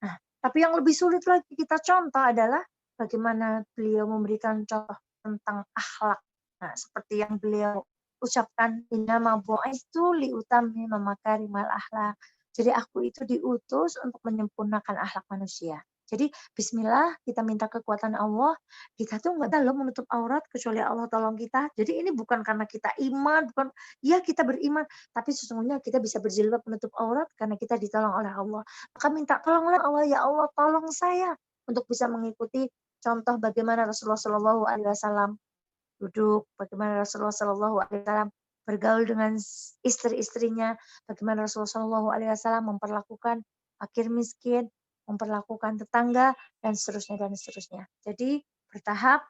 Speaker 4: Nah, tapi yang lebih sulit lagi kita contoh adalah bagaimana beliau memberikan contoh tentang akhlak. Nah, seperti yang beliau ucapkan, innama bu'itsu liutammima makarimal akhlak. Jadi aku itu diutus untuk menyempurnakan akhlak manusia. Jadi bismillah, kita minta kekuatan Allah. Kita tuh nggak ada loh menutup aurat kecuali Allah tolong kita. Jadi ini bukan karena kita iman, bukan ya kita beriman, tapi sesungguhnya kita bisa berjilbab menutup aurat karena kita ditolong oleh Allah. Maka minta tolonglah Allah, ya Allah tolong saya untuk bisa mengikuti contoh bagaimana Rasulullah SAW duduk, bagaimana Rasulullah SAW bergaul dengan istri-istrinya, bagaimana Rasulullah SAW memperlakukan fakir miskin, memperlakukan tetangga, dan seterusnya dan seterusnya. Jadi bertahap,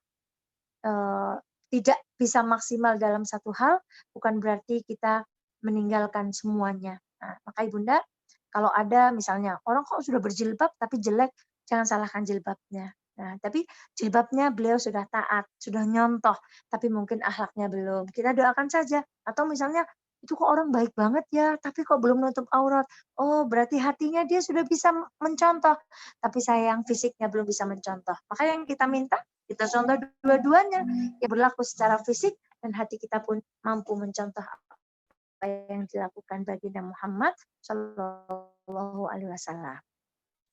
Speaker 4: tidak bisa maksimal dalam satu hal, bukan berarti kita meninggalkan semuanya. Nah, maka Ibunda, kalau ada misalnya orang kok sudah berjilbab tapi jelek, jangan salahkan jilbabnya. Nah, tapi jilbabnya beliau sudah taat, sudah nyontoh, tapi mungkin akhlaknya belum. Kita doakan saja. Atau misalnya, itu kok orang baik banget ya, tapi kok belum nutup aurat. Oh, berarti hatinya dia sudah bisa mencontoh, tapi sayang fisiknya belum bisa mencontoh. Maka yang kita minta, kita contoh dua-duanya, yang berlaku secara fisik, dan hati kita pun mampu mencontoh apa yang dilakukan baginda Muhammad Shallallahu Alaihi Wasallam.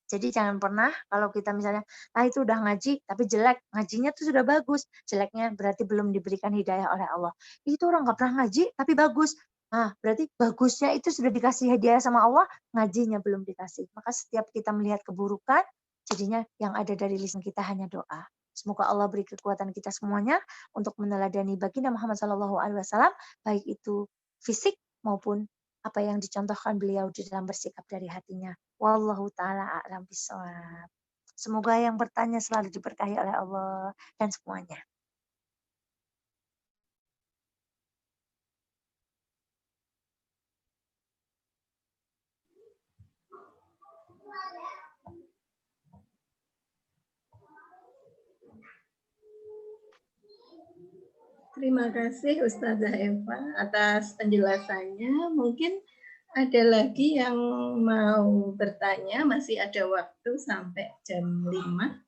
Speaker 4: Jadi jangan pernah kalau kita misalnya, itu udah ngaji tapi jelek, ngajinya tuh sudah bagus, jeleknya berarti belum diberikan hidayah oleh Allah. Itu orang nggak pernah ngaji tapi bagus. Nah, berarti bagusnya itu sudah dikasih hadiah sama Allah, ngajinya belum dikasih. Maka setiap kita melihat keburukan, jadinya yang ada dari lisan kita hanya doa. Semoga Allah beri kekuatan kita semuanya untuk meneladani baginda Muhammad SAW, baik itu fisik maupun apa yang dicontohkan beliau di dalam bersikap dari hatinya. Wallahu ta'ala a'lam bishawab. Semoga yang bertanya selalu diberkahi oleh Allah dan semuanya.
Speaker 2: Terima kasih Ustazah Eva atas penjelasannya. Mungkin ada lagi yang mau bertanya, masih ada waktu sampai jam 5.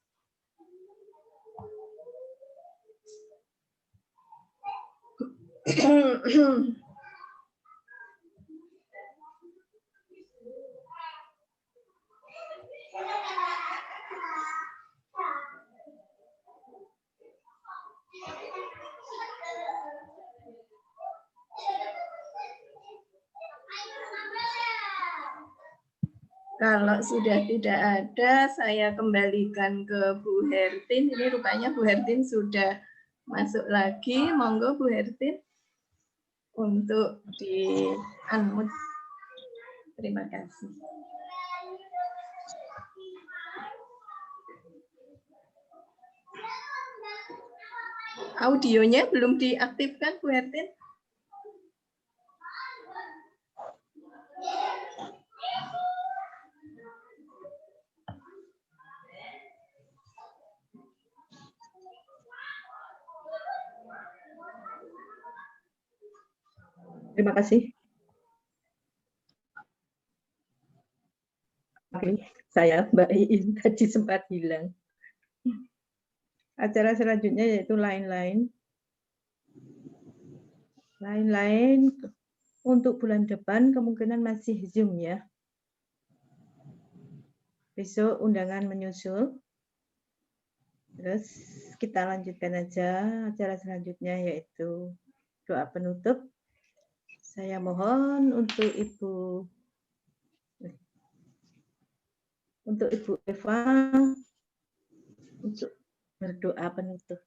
Speaker 2: Kalau sudah tidak ada, saya kembalikan ke Bu Hertin. Ini rupanya Bu Hertin sudah masuk lagi. Monggo Bu Hertin. untuk di unmute. Terima kasih. Audionya belum diaktifkan, Bu Hertin?
Speaker 3: Terima kasih. Oke, saya Mbak Iin tadi sempat hilang. Acara selanjutnya yaitu lain-lain. Lain-lain untuk bulan depan kemungkinan masih Zoom ya. Besok undangan menyusul. Terus kita lanjutkan aja acara selanjutnya yaitu doa penutup. Saya mohon untuk Ibu Eva untuk berdoa penutup.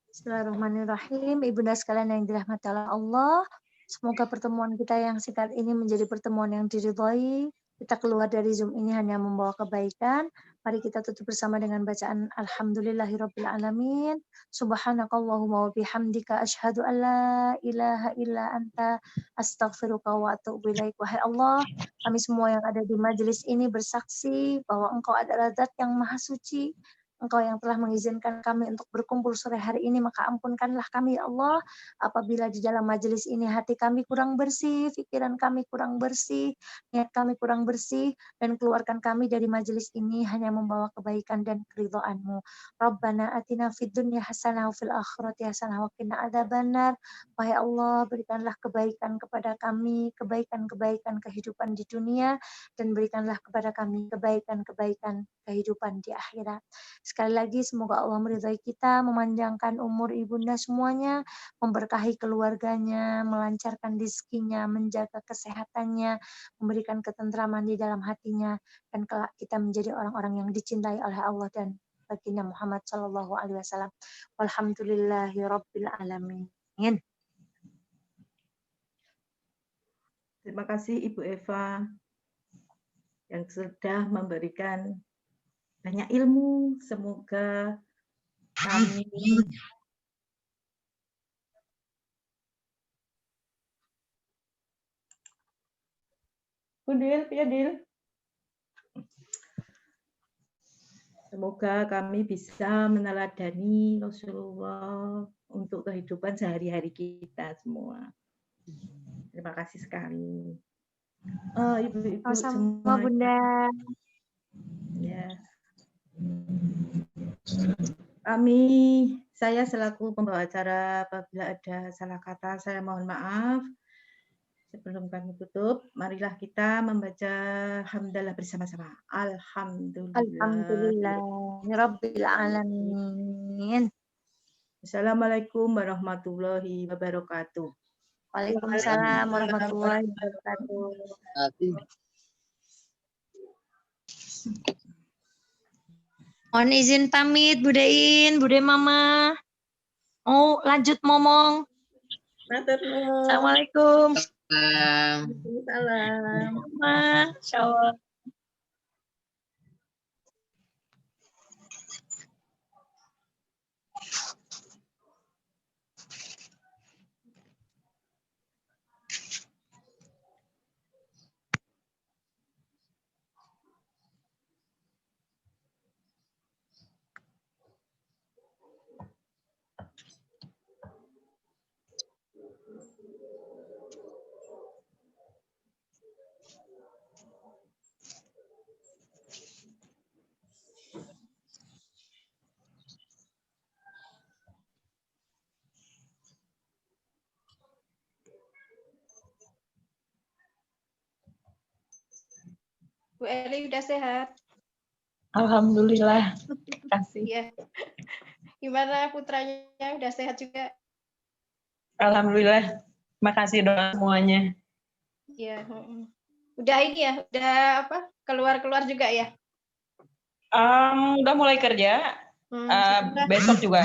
Speaker 4: Bismillahirrahmanirrahim. Ibunda sekalian yang dirahmati Allah, semoga pertemuan kita yang singkat ini menjadi pertemuan yang diridhai. Kita keluar dari Zoom ini hanya membawa kebaikan. Mari kita tutup bersama dengan bacaan Alhamdulillahirabbil alamin. Subhanakallahumma wa bihamdika asyhadu an la ilaha illa anta astaghfiruka wa atubu ilaik. Wahai Allah, kami semua yang ada di majelis ini bersaksi bahwa Engkau adalah Zat yang Maha Suci. Engkau yang telah mengizinkan kami untuk berkumpul sore hari ini, maka ampunkanlah kami ya Allah, apabila di dalam majelis ini hati kami kurang bersih, pikiran kami kurang bersih, niat kami kurang bersih, dan keluarkan kami dari majelis ini hanya membawa kebaikan dan keridhaan-Mu. Rabbana atina fid dunya hasanah wa fil akhirati hasanah wa qina adzabannar. Wahai Allah, berikanlah kebaikan kepada kami, kebaikan-kebaikan kehidupan di dunia, dan berikanlah kepada kami kebaikan-kebaikan kehidupan di akhirat. Sekali lagi semoga Allah meridhai kita, memanjangkan umur ibunda semuanya, memberkahi keluarganya, melancarkan rezekinya, menjaga kesehatannya, memberikan ketentraman di dalam hatinya, dan kelak kita menjadi orang-orang yang dicintai oleh Allah dan baginda Muhammad SAW. Walhamdulillahirabbil alamin.
Speaker 3: Terima kasih Ibu Eva yang sudah memberikan banyak ilmu. Semoga kami semoga kami bisa meneladani Rasulullah untuk kehidupan sehari-hari kita semua. Terima kasih sekali. Ibu-ibu
Speaker 4: Sama-sama
Speaker 3: semua.
Speaker 4: Bunda.
Speaker 3: Ya. Saya selaku pembawa acara, apabila ada salah kata saya mohon maaf. Sebelum kami tutup, marilah kita membaca hamdalah bersama-sama.
Speaker 4: Alhamdulillahirabbil alamin.
Speaker 3: Assalamualaikum warahmatullahi wabarakatuh.
Speaker 4: Waalaikumsalam warahmatullahi wabarakatuh. Mohon izin pamit, Budain, Bude Mama. Oh, lanjut ngomong.
Speaker 2: Matur nuwun.
Speaker 4: Assalamualaikum.
Speaker 2: Waalaikumsalam.
Speaker 4: Mama, insyaallah.
Speaker 2: Bu Eli udah sehat?
Speaker 7: Alhamdulillah. Kasih.
Speaker 2: Ya. Gimana putranya, udah sehat juga?
Speaker 7: Alhamdulillah. Makasih doa semuanya.
Speaker 2: Iya. Udah ini ya, udah apa? Keluar-keluar juga ya?
Speaker 7: Udah mulai kerja. Besok juga.